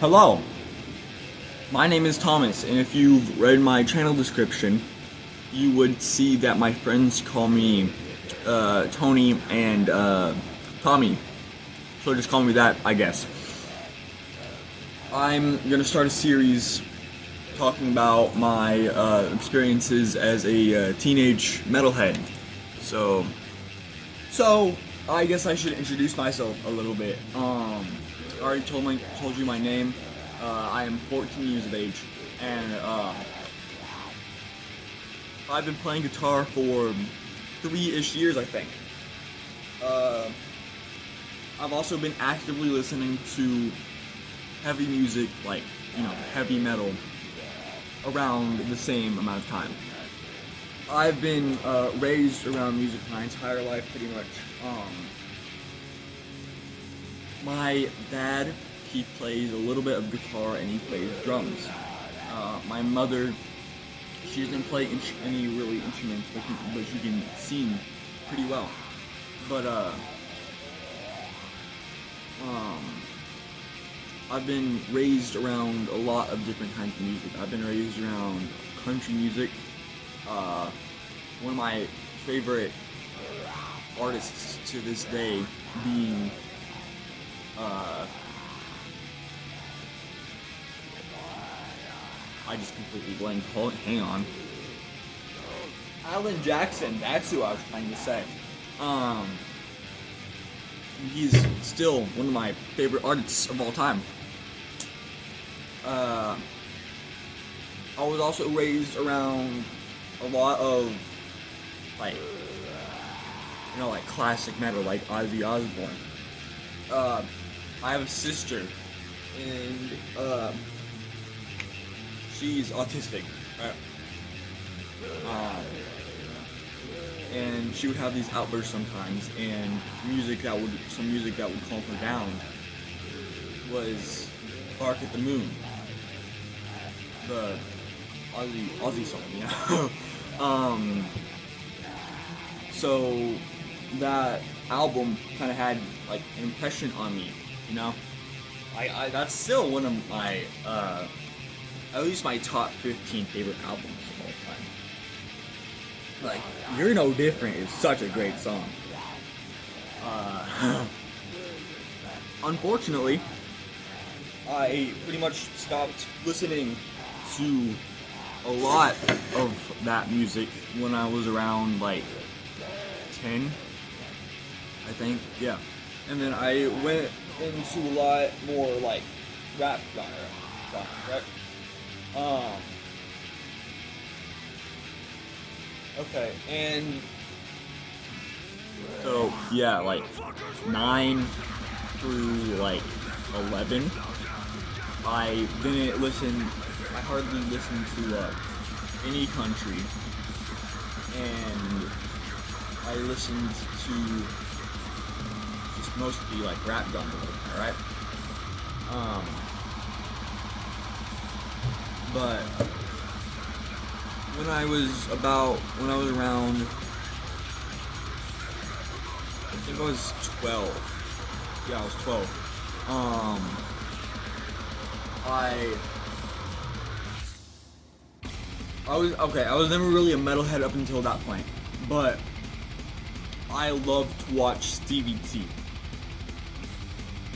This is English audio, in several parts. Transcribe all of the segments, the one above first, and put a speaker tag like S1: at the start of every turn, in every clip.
S1: Hello, my name is Thomas, and if you've read my channel description, you would see that my friends call me Tony and Tommy, so just call me that, I guess. I'm gonna start a series talking about my experiences as a teenage metalhead. So I guess I should introduce myself a little bit. I already told you my name. I am 14 years of age, and I've been playing guitar for 3-ish years, I think. I've also been actively listening to heavy music, like, heavy metal, around the same amount of time. I've been raised around music my entire life, pretty much. My dad, he plays a little bit of guitar and he plays drums. My mother, she doesn't play any really instruments, but she can sing pretty well. But I've been raised around a lot of different kinds of music. I've been raised around country music. One of my favorite artists to this day being I just completely blanked. Hang on. Alan Jackson, that's who I was trying to say. He's still one of my favorite artists of all time. I was also raised around a lot of like classic metal, like Ozzy Osbourne. I have a sister, and she's autistic, and she would have these outbursts sometimes, and some music that would calm her down was "Bark at the Moon," the Ozzy song, So that album kind of had like an impression on me, I that's still one of my at least my top 15 favorite albums of all time. Like, You're No Different is such a great song. Unfortunately, I pretty much stopped listening to a lot of that music when I was around like 10, I think, yeah. And then I went into a lot more like rap genre, right? Okay, and so yeah, like 9 through like 11, I hardly listened to any country, and I listened to just mostly like rap genre, alright? But when I was around, I think I was 12. Yeah, I was 12. I was never really a metalhead up until that point, but I loved to watch Stevie T.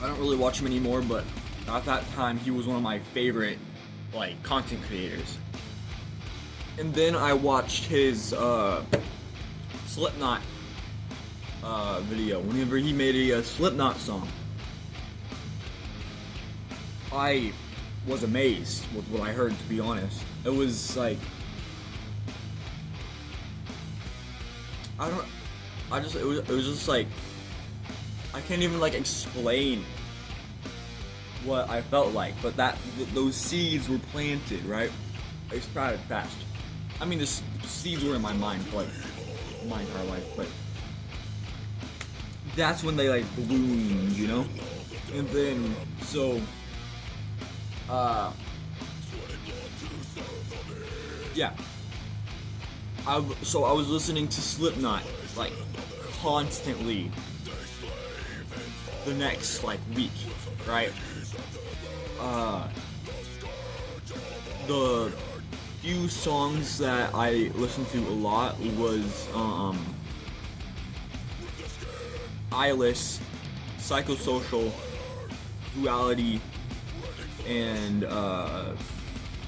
S1: I don't really watch him anymore, but at that time he was one of my favorite content creators. And then I watched his Slipknot video. Whenever he made a Slipknot song, I was amazed with what I heard, to be honest. It was like, it was just like, I can't even explain what I felt like, but those seeds were planted, right? They sprouted fast. I mean, the seeds were in my mind for my entire life, but that's when they bloomed, And then yeah. I was listening to Slipknot constantly the next like week, right? The few songs that I listened to a lot was Eyeless, Psychosocial, Duality, and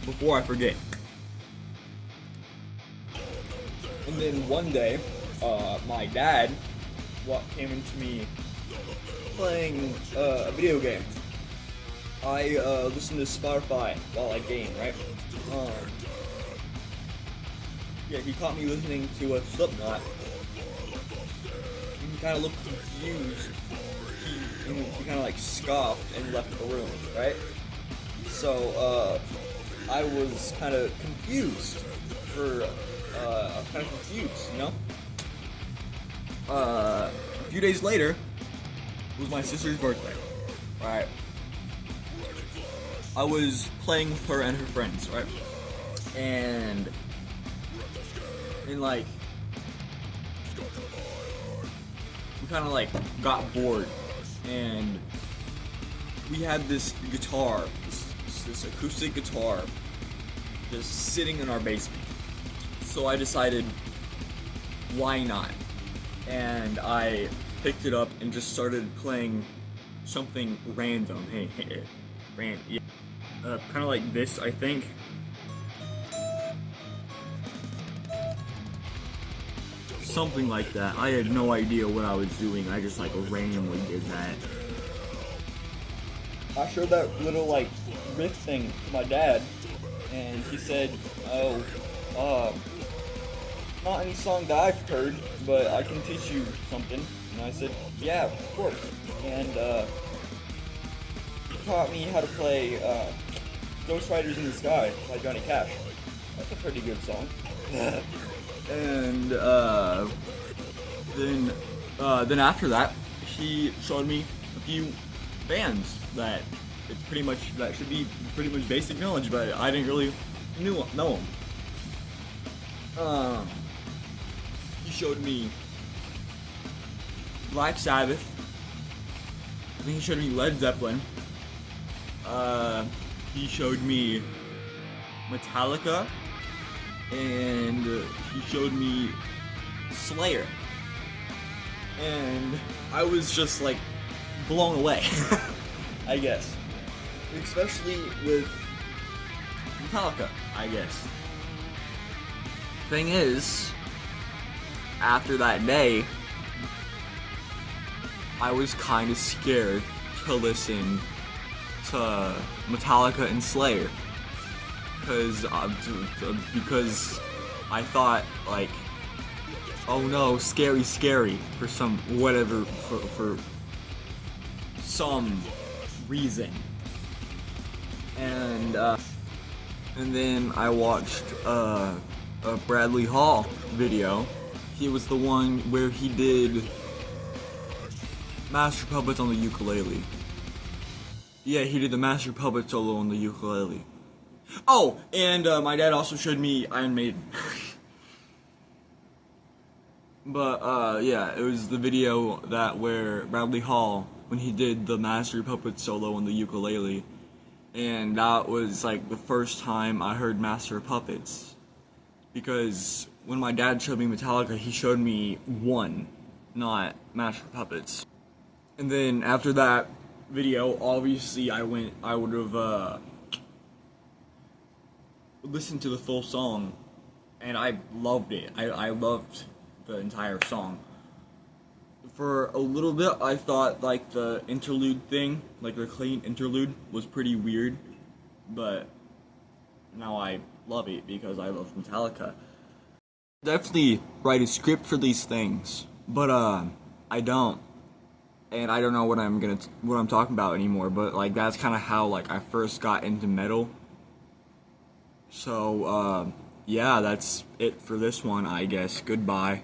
S1: Before I Forget. And then one day, my dad came into me playing a video game. I listened to Spotify while I game, right? Yeah, he caught me listening to a Slipknot. He kind of looked confused. He kind of like scoffed and left the room, right? So I was kind of confused. I was kind of confused, you know? A few days later, it was my sister's birthday, right? I was playing with her and her friends, right? And like, we kind of like got bored, and we had this guitar, this acoustic guitar, just sitting in our basement. So I decided, why not? And I picked it up and just started playing something random. Yeah. Kind of like this, I think. Something like that. I had no idea what I was doing. I just like randomly did that. I showed that little like riff thing to my dad, and he said, not any song that I've heard, but I can teach you something. And I said, yeah, of course. And he taught me how to play Ghost Riders in the Sky by Johnny Cash. That's a pretty good song. And then after that, he showed me a few bands that should be pretty much basic knowledge, but I didn't really know them. He showed me Black Sabbath. I think he showed me Led Zeppelin. He showed me Metallica, and he showed me Slayer. And I was just like blown away, I guess. Especially with Metallica, I guess. Thing is, after that day, I was kind of scared to listen to Metallica and Slayer, because I thought like, oh no, scary for some reason. And then I watched a Bradley Hall video. He was the one where he did Master Puppets on the ukulele. Yeah, he did the Master Puppet solo on the ukulele. Oh, and my dad also showed me Iron Maiden. But yeah, it was the video where Bradley Hall, when he did the Master Puppet solo on the ukulele, and that was like the first time I heard Master Puppets. Because when my dad showed me Metallica, he showed me one, not Master Puppets. And then after that video, obviously I would have listened to the full song, and I loved it. I loved the entire song. For a little bit, I thought like the interlude thing, like the clean interlude, was pretty weird, but now I love it because I love Metallica. Definitely write a script for these things, but I don't, and I don't know what I'm talking about anymore. But like that's kind of how like I first got into metal. So yeah, that's it for this one, I guess. Goodbye.